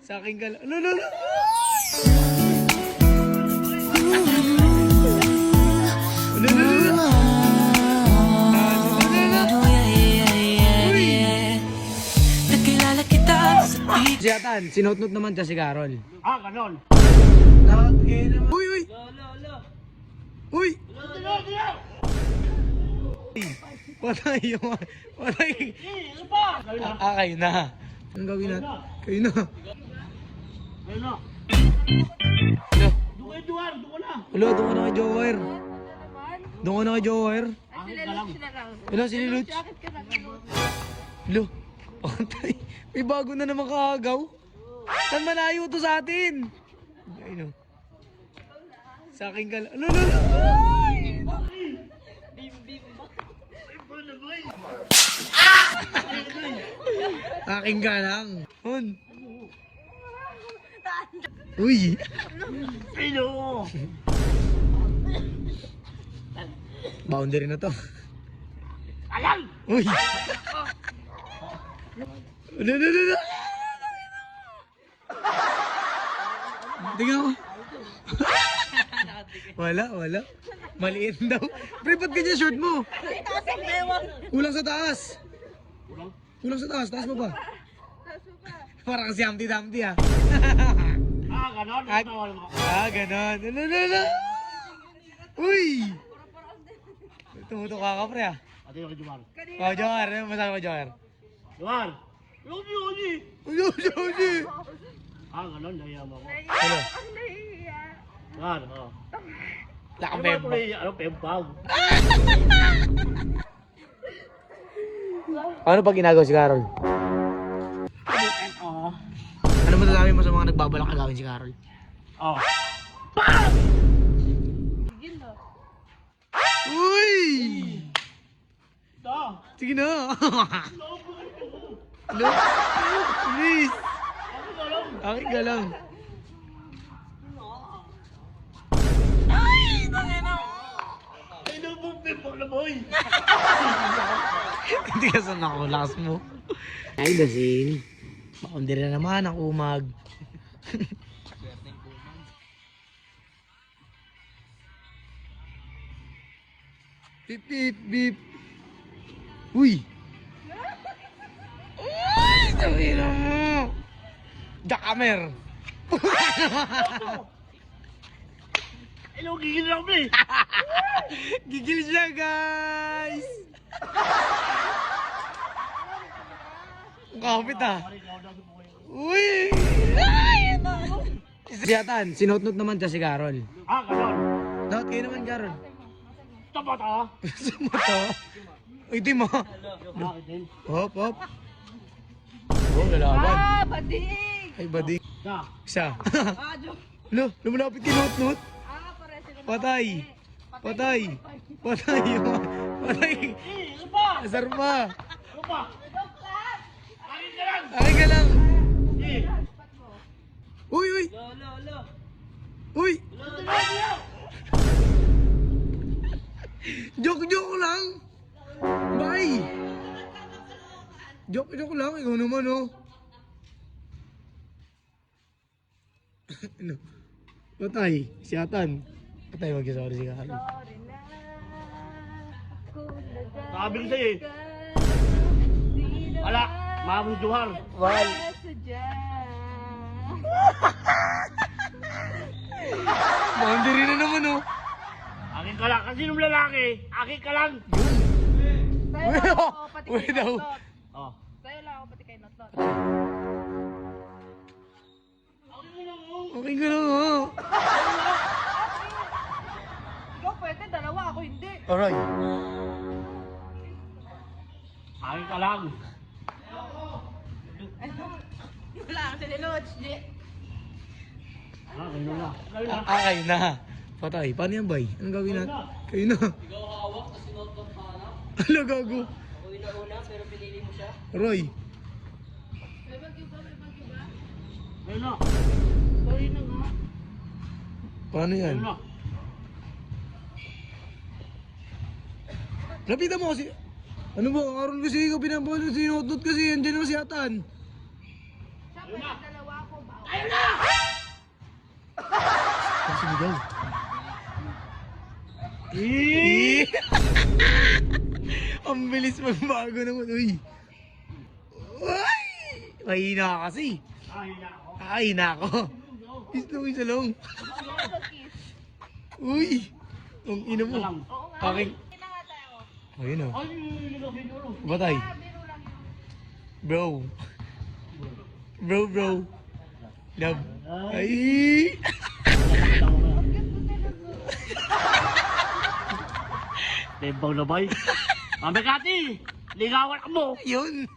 Sa akin ka lang. Ano, ano, ano? Ano, ano, ano? Nakilala kita sa Si Atan, sinotnot naman siya si Carol. Ah, ganon. Uy, uy! Uy! Patay yung... Patay! Ano pa? Kayo na. Anong gawin natin? Kayo na. Ayun na. Hello? Doon kayo, Duar. Doon ka na. Hello, doon ka na kay Jower. Doon ka na kay Jower. Akin ka lang. Hello, si Liluch. Hello? Patay. May bago na naman kaagaw. Saan malayo to sa atin? Ayun o. Sa akin ka lang. Ano, ano, ano? Akin ka lang. Hon. Uy. Hello. Boundary na to. Alam! Uy. Ano, ano, ano, ano? Tingnan mo. Wala. Maliit daw. Pre, ba't ganyan short mo? Kulang sa taas. Kulang sa taas. Taas mo ba? Parang si Humpty Dumpty ah. Ah, ganon. Tawal mo. Ganon. Ano. Uy. Tumutok ka pre ah. Ate yung kay Duar. Oh, Joker. Ano masabi mo, Joker? Duar. Yoni. Uy. Ah, ganon. Nahiyama ko. Hello. Duar, oh. Lakang Ano ba bemba. tuloy? Ano, pempag? Ano pag ginagawa si Carol? Oh. Ano masasabi mo sa mga nagbabalak agawin si Carol? Oh. Uy! Ito. Sige na! Hello? Please! Akin ka lang. Ay, nabong pempag na boy. Hindi ka saan ako, lakas mo. Ay, lasing. Boundary na naman ang umag. Beep, beep, beep. Uy! Uy! Sabihin mo! Jackamer! Hello, gigil na ako, eh. Gigil siya, guys! Ang kapit ah. Uy! Ay! Si Atan, sinotnot naman siya si Carol. Ah, ganon. Dapat kayo naman, Carol. Ito ba ito? Gusto mo to? Uy, di mo. Bakit din? Hop, hop. Oh, lalaban. Bading! Ay, bading. Sa. Isa. Joke. Lo, lumalapit kay Notnot. Pare sila. Patay. Patay. Patay. Patay. Eh, ano pa? Asar pa. Ano pa? Akin ka lang. Akin ka lang. Eh. Uy, uy. Uy. Joke lang. Bye. Joke lang. Ikaw naman, oh. Ano? Patay. Si Atan. Patay, mag-sorry si Carol. Sorry na. Sabi ko sa'yo, eh. Wala. Mamang Duhar. Wal. Boundary na naman, oh. Akin ka lang. Kasi nung lalaki, akin ka lang. Sa'yo lang ako, pati Uy, kay daw. Notlot. Oh. Sa'yo lang ako, pati kay Notlot. Okay ka lang, oh. Ikaw pwede, dalawa ako hindi. Alright. Akin ka lang. Wala ang sinilots, G. Ah, kayo na. Kayo na. Kayo na. Patay. Paano yan, bay? Anong gawin natin? Kayo na. ikaw hawak kasi notebook pa na. Ano, gago? Ako yung nauna pero pinili mo siya. Roy. Kayo na. Kayo na nga. Paano yan? Kayo na. Lapitan mo kasi. Ano ba? Karoon kasi ikaw pinapanood si Notot kasi andyan naman si Atan. Siya pwede Dalawa ako, bawal. Ayun na! Ang sumigaw. Eh! Ang bilis magbago naman. Uy. Uy! Mahina kasi. Ayun na ako. Ay, nako. Isa lang. Ano, kiss? Uy. Ang ina mo. Lang. Oo nga. Aking... Kita nga tayo. Ayun o. Ay, siguro. Batay. Ah, biro lang yun. Bro. Bro. Love. Ay. Tembaw na bay. Mami Kati! Ligawan ka mo! Yun.